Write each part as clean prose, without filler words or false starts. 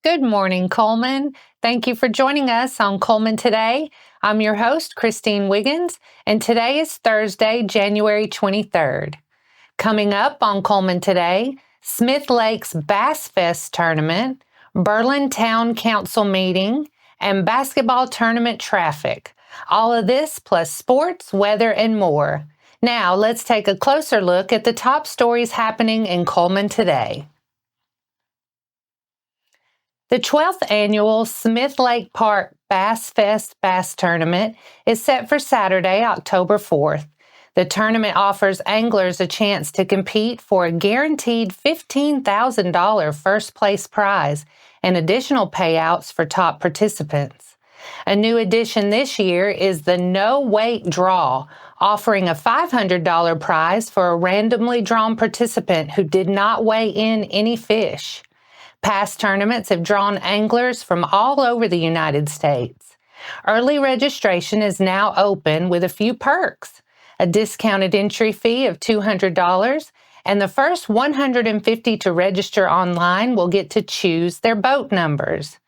Good morning, Cullman. Thank you for joining us on Cullman Today. I'm your host, Christine Wiggins, and today is Thursday, January 23rd. Coming up on Cullman Today, Smith Lake's Bass Fest Tournament, Berlin Town Council meeting, and basketball tournament traffic. All of this plus sports, weather, and more. Now, let's take a closer look at the top stories happening in Cullman today. The 12th annual Smith Lake Park Bass Fest Bass Tournament is set for Saturday, October 4th. The tournament offers anglers a chance to compete for a guaranteed $15,000 first place prize and additional payouts for top participants. A new addition this year is the no weight draw, offering a $500 prize for a randomly drawn participant who did not weigh in any fish. Past tournaments have drawn anglers from all over the United States. Early registration is now open with a few perks: a discounted entry fee of $200, and the first 150 to register online will get to choose their boat numbers.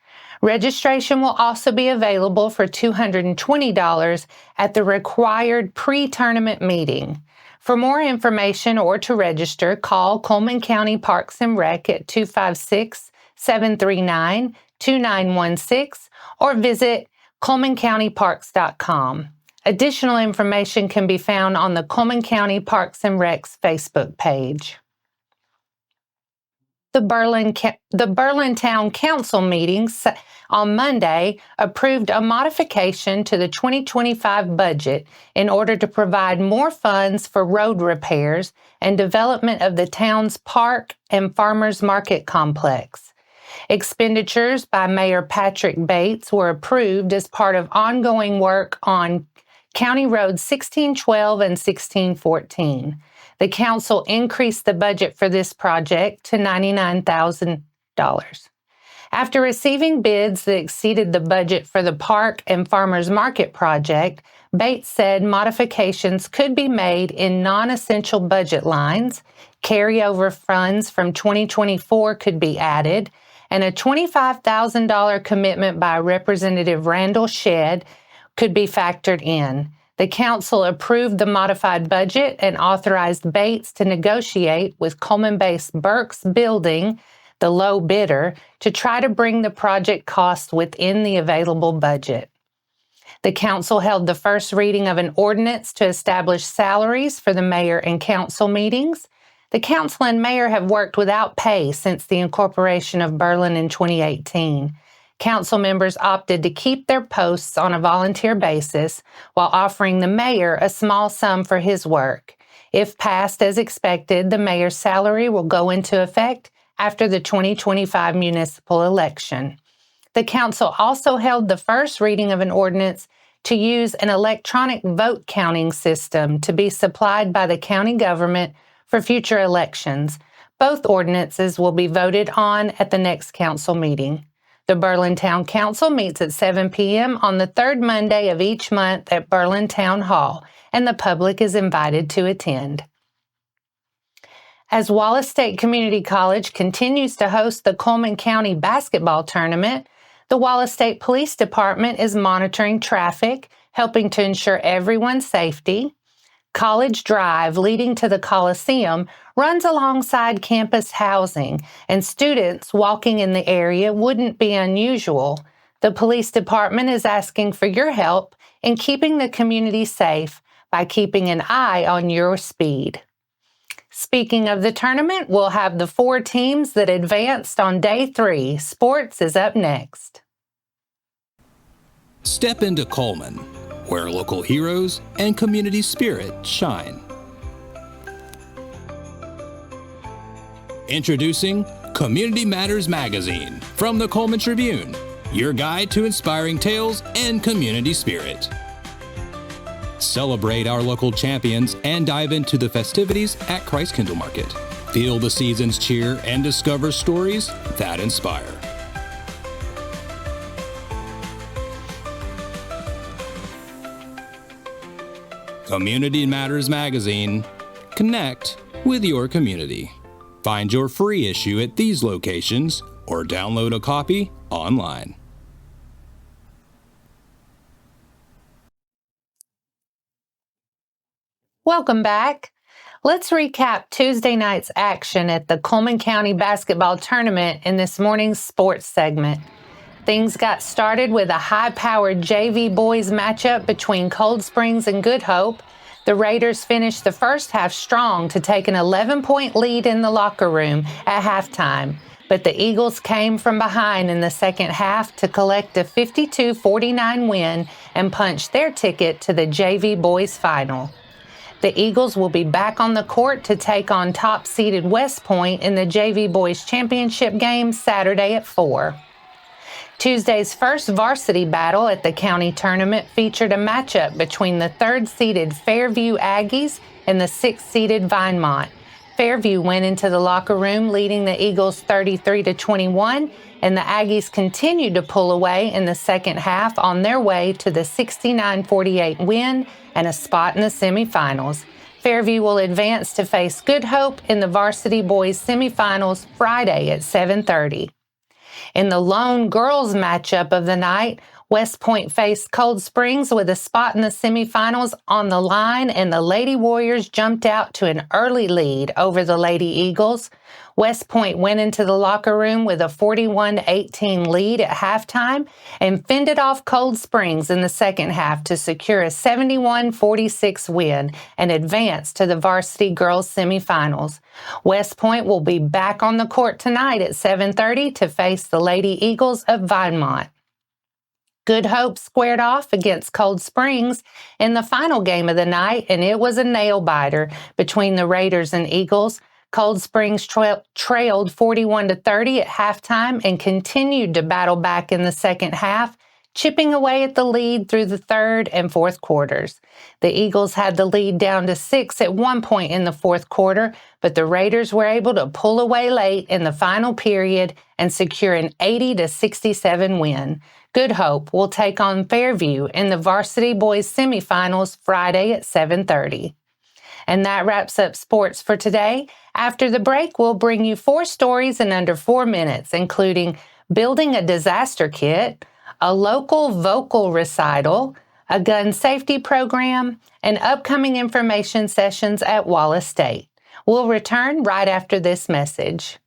Registration will also be available for $220 at the required pre-tournament meeting. For more information or to register, call Cullman County Parks and Rec at 256-739-2916 or visit cullmancountyparks.com. Additional information can be found on the Cullman County Parks and Rec's Facebook page. The Berlin Town Council meetings on Monday approved a modification to the 2025 budget in order to provide more funds for road repairs and development of the town's park and farmers market complex. Expenditures by Mayor Patrick Bates were approved as part of ongoing work on County Roads 1612 and 1614. The council increased the budget for this project to $99,000. After receiving bids that exceeded the budget for the park and farmers market project, Bates said modifications could be made in non-essential budget lines, carryover funds from 2024 could be added, and a $25,000 commitment by Representative Randall Shedd could be factored in. The council approved the modified budget and authorized Bates to negotiate with Cullman-based Burke's Building, the low bidder, to try to bring the project cost within the available budget. The council held the first reading of an ordinance to establish salaries for the mayor and council meetings. The council and mayor have worked without pay since the incorporation of Berlin in 2018. Council members opted to keep their posts on a volunteer basis while offering the mayor a small sum for his work. If passed as expected, the mayor's salary will go into effect after the 2025 municipal election. The council also held the first reading of an ordinance to use an electronic vote counting system to be supplied by the county government for future elections. Both ordinances will be voted on at the next council meeting. The Berlin Town Council meets at 7 p.m. on the third Monday of each month at Berlin Town Hall, and the public is invited to attend. As Wallace State Community College continues to host the Cullman County Basketball Tournament, the Wallace State Police Department is monitoring traffic, helping to ensure everyone's safety. College Drive, leading to the Coliseum, runs alongside campus housing, and students walking in the area wouldn't be unusual. The police department is asking for your help in keeping the community safe by keeping an eye on your speed. Speaking of the tournament, we'll have the 4 teams that advanced on Day 3. Sports is up next. Step into Cullman, where local heroes and community spirit shine. Introducing Community Matters Magazine from the Cullman Tribune, your guide to inspiring tales and community spirit. Celebrate our local champions and dive into the festivities at Christ Kindle Market. Feel the season's cheer and discover stories that inspire. Community Matters Magazine. Connect with your community. Find your free issue at these locations or download a copy online. Welcome back. Let's recap Tuesday night's action at the Cullman County basketball tournament in this morning's sports segment. Things got started with a high-powered JV boys matchup between Cold Springs and Good Hope. The Raiders finished the first half strong to take an 11-point lead in the locker room at halftime, but the Eagles came from behind in the second half to collect a 52-49 win and punch their ticket to the JV boys final. The Eagles will be back on the court to take on top-seeded West Point in the JV Boys Championship game Saturday at 4. Tuesday's first varsity battle at the county tournament featured a matchup between the third-seeded Fairview Aggies and the sixth-seeded Vinemont. Fairview went into the locker room leading the Eagles 33-21, and the Aggies continued to pull away in the second half on their way to the 69-48 win and a spot in the semifinals. Fairview will advance to face Good Hope in the varsity boys semifinals Friday at 7:30. In the lone girls matchup of the night, West Point faced Cold Springs with a spot in the semifinals on the line, and the Lady Warriors jumped out to an early lead over the Lady Eagles. West Point went into the locker room with a 41-18 lead at halftime and fended off Cold Springs in the second half to secure a 71-46 win and advance to the varsity girls semifinals. West Point will be back on the court tonight at 7:30 to face the Lady Eagles of Vinemont. Good Hope squared off against Cold Springs in the final game of the night, and it was a nail-biter between the Raiders and Eagles. Cold Springs trailed 41-30 at halftime and continued to battle back in the second half, chipping away at the lead through the third and fourth quarters. The Eagles had the lead down to 6 at one point in the fourth quarter, but the Raiders were able to pull away late in the final period and secure an 80-67 win. Good Hope will take on Fairview in the varsity boys semifinals Friday at 7:30. And that wraps up sports for today. After the break, we'll bring you 4 stories in under 4 minutes, including building a disaster kit, a local vocal recital, a gun safety program, and upcoming information sessions at Wallace State. We'll return right after this message.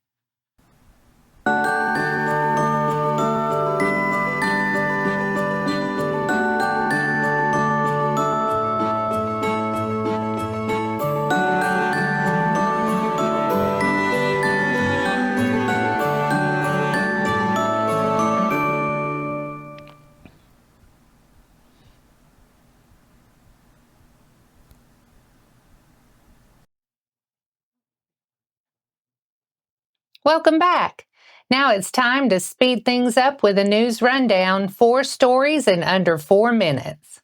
Welcome back. Now it's time to speed things up with a news rundown, 4 stories in under 4 minutes.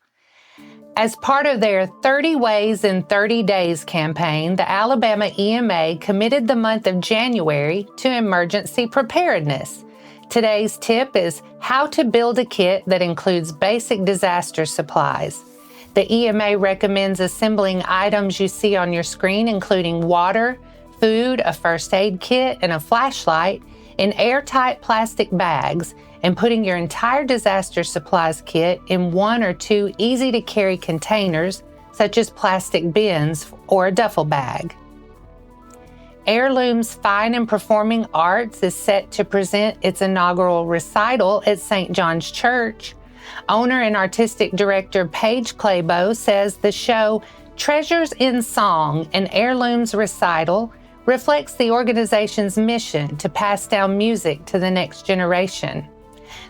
As part of their 30 Ways in 30 Days campaign, the Alabama EMA committed the month of January to emergency preparedness. Today's tip is how to build a kit that includes basic disaster supplies. The EMA recommends assembling items you see on your screen, including water, food, a first aid kit, and a flashlight in airtight plastic bags, and putting your entire disaster supplies kit in 1 or 2 easy-to-carry containers, such as plastic bins or a duffel bag. Heirlooms Fine and Performing Arts is set to present its inaugural recital at St. John's Church. Owner and artistic director Paige Claybo says the show Treasures in Song, an Heirlooms recital, reflects the organization's mission to pass down music to the next generation.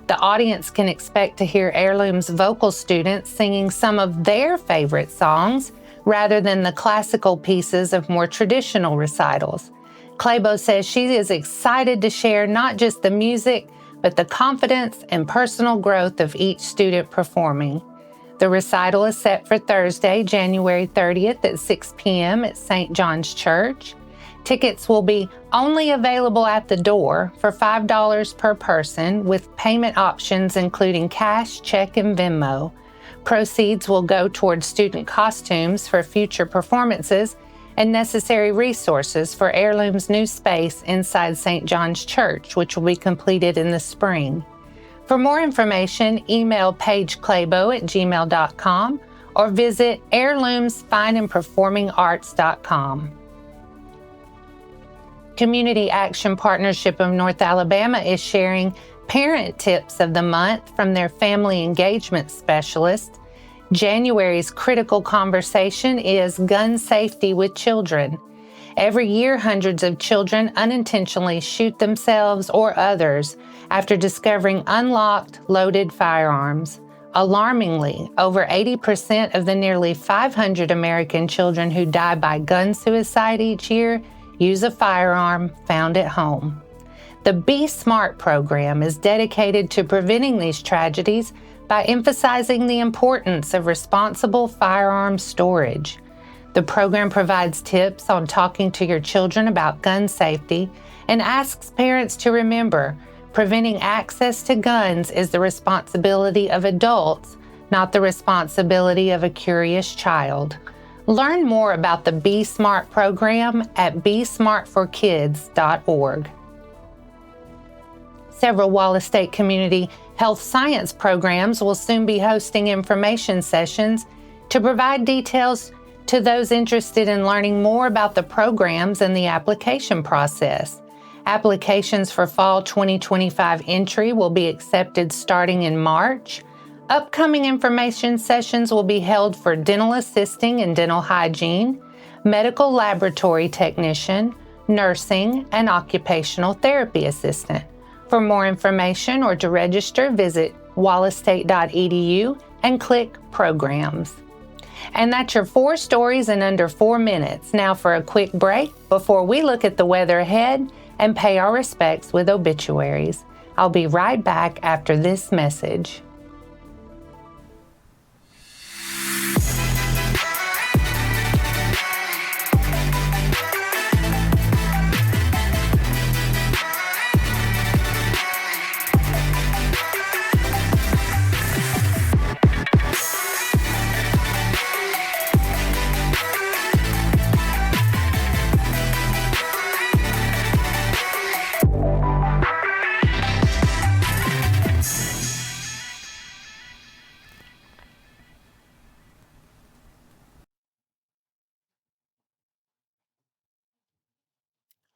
The audience can expect to hear Heirlooms vocal students singing some of their favorite songs rather than the classical pieces of more traditional recitals. Claybo says she is excited to share not just the music, but the confidence and personal growth of each student performing. The recital is set for Thursday, January 30th at 6 p.m. at St. John's Church. Tickets will be only available at the door for $5 per person, with payment options including cash, check, and Venmo. Proceeds will go towards student costumes for future performances, and necessary resources for Heirloom's new space inside St. John's Church, which will be completed in the spring. For more information, email pageclaybo@gmail.com or visit heirloomsfineandperformingarts.com. Community Action Partnership of North Alabama is sharing Parent Tips of the Month from their Family Engagement Specialist. January's critical conversation is gun safety with children. Every year, hundreds of children unintentionally shoot themselves or others after discovering unlocked, loaded firearms. Alarmingly, over 80% of the nearly 500 American children who die by gun suicide each year use a firearm found at home. The Be Smart program is dedicated to preventing these tragedies by emphasizing the importance of responsible firearm storage. The program provides tips on talking to your children about gun safety and asks parents to remember, preventing access to guns is the responsibility of adults, not the responsibility of a curious child. Learn more about the Be Smart program at besmartforkids.org. Several Wallace State Community Health Science programs will soon be hosting information sessions to provide details to those interested in learning more about the programs and the application process. Applications for fall 2025 entry will be accepted starting in March. Upcoming information sessions will be held for dental assisting and dental hygiene, medical laboratory technician, nursing, and occupational therapy assistant. For more information or to register, visit wallacestate.edu and click Programs. And that's your 4 stories in under 4 minutes. Now for a quick break before we look at the weather ahead and pay our respects with obituaries. I'll be right back after this message.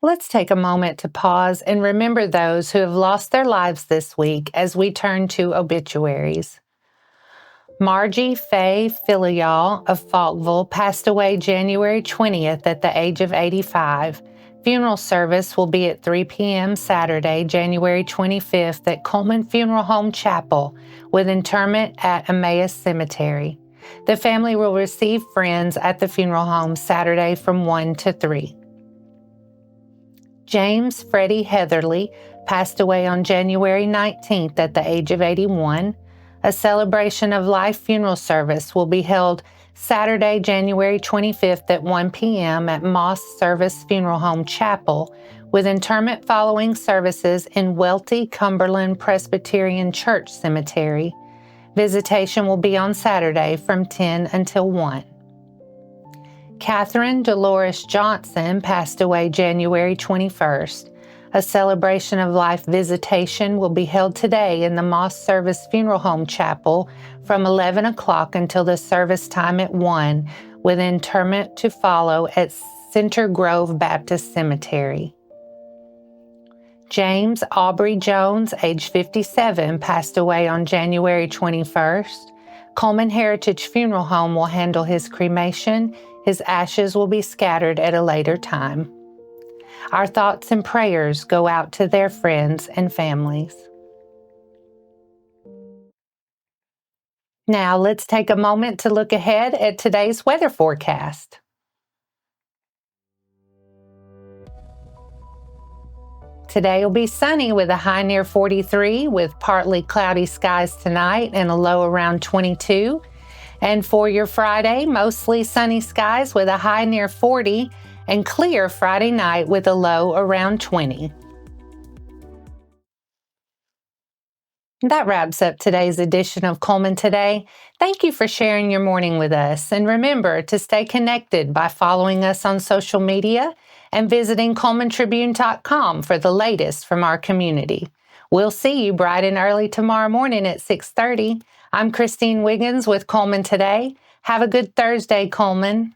Let's take a moment to pause and remember those who have lost their lives this week as we turn to obituaries. Margie Faye Filial of Falkville passed away January 20th at the age of 85. Funeral service will be at 3 p.m. Saturday, January 25th at Cullman Funeral Home Chapel with interment at Emmaus Cemetery. The family will receive friends at the funeral home Saturday from 1 to 3. James Freddie Heatherly passed away on January 19th at the age of 81. A celebration of life funeral service will be held Saturday, January 25th at 1 p.m. at Moss Service Funeral Home Chapel, with interment following services in Welty Cumberland Presbyterian Church Cemetery. Visitation will be on Saturday from 10 until 1. Catherine Dolores Johnson passed away January 21st. A celebration of life visitation will be held today in the Moss Service Funeral Home Chapel from 11 o'clock until the service time at 1, with interment to follow at Center Grove Baptist Cemetery. James Aubrey Jones, age 57, passed away on January 21st. Cullman Heritage Funeral Home will handle his cremation. His ashes will be scattered at a later time. Our thoughts and prayers go out to their friends and families. Now let's take a moment to look ahead at today's weather forecast. Today will be sunny with a high near 43, with partly cloudy skies tonight and a low around 22. And for your Friday, mostly sunny skies with a high near 40 and clear Friday night with a low around 20. That wraps up today's edition of Cullman Today. Thank you for sharing your morning with us. And remember to stay connected by following us on social media and visiting CullmanTribune.com for the latest from our community. We'll see you bright and early tomorrow morning at 6:30. I'm Christine Wiggins with Cullman Today. Have a good Thursday, Cullman.